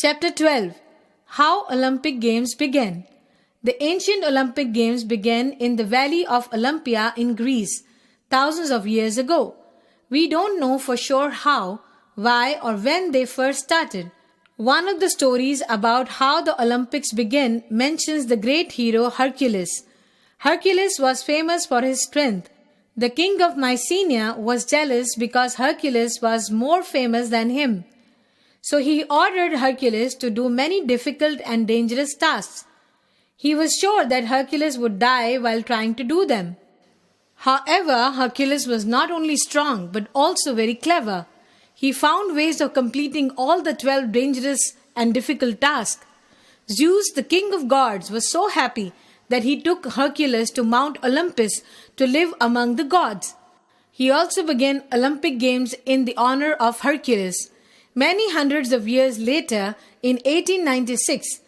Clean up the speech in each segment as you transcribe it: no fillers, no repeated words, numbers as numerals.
Chapter 12. How Olympic Games began. The ancient Olympic Games began in the valley of Olympia in Greece, thousands of years ago. We don't know for sure how, why, or when they first started. One of the stories about how the Olympics began mentions the great hero Hercules. Hercules was famous for his strength. The king of Mycenae was jealous because Hercules was more famous than him. So he ordered Hercules to do many difficult and dangerous tasks. He was sure that Hercules would die while trying to do them. However, Hercules was not only strong but also very clever. He found ways of completing all the 12 dangerous and difficult tasks. Zeus, the king of gods, was so happy that he took Hercules to Mount Olympus to live among the gods. He also began Olympic Games in the honor of Hercules. Many hundreds of years later, in 1896,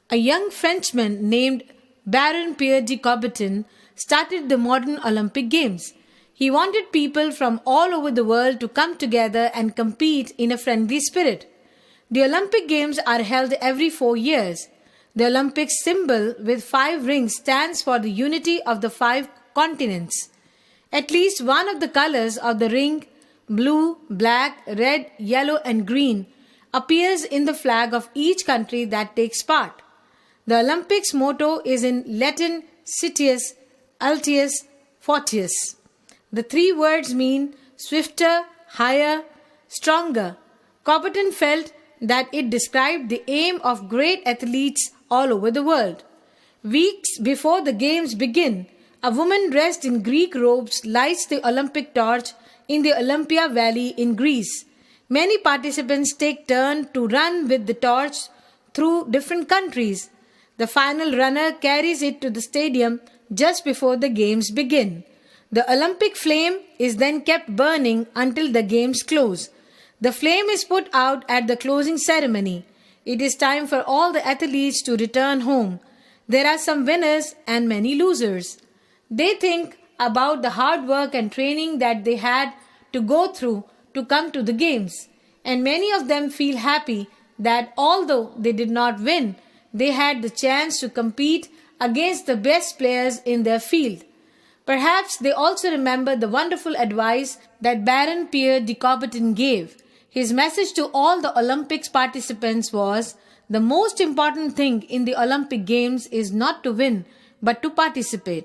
a young Frenchman named Baron Pierre de Coubertin started the modern Olympic Games. He wanted people from all over the world to come together and compete in a friendly spirit. The Olympic Games are held every 4 years. The Olympic symbol with 5 rings stands for the unity of the 5 continents. At least one of the colors of the ring, blue, black, red, yellow, and green, appears in the flag of each country that takes part. The Olympics motto is in Latin Citius, Altius, Fortius. The 3 words mean swifter, higher, stronger. Coubertin felt that it described the aim of great athletes all over the world. Weeks before the games begin, a woman dressed in Greek robes lights the Olympic torch in the Olympia Valley in Greece. Many participants take turn to run with the torch through different countries. The final runner carries it to the stadium just before the games begin. The Olympic flame is then kept burning until the games close. The flame is put out at the closing ceremony. It is time for all the athletes to return home. There are some winners and many losers. They think about the hard work and training that they had to go through to come to the games. And many of them feel happy that although they did not win, they had the chance to compete against the best players in their field. Perhaps they also remember the wonderful advice that Baron Pierre de Coubertin gave. His message to all the Olympics participants was, "The most important thing in the Olympic Games is not to win, but to participate."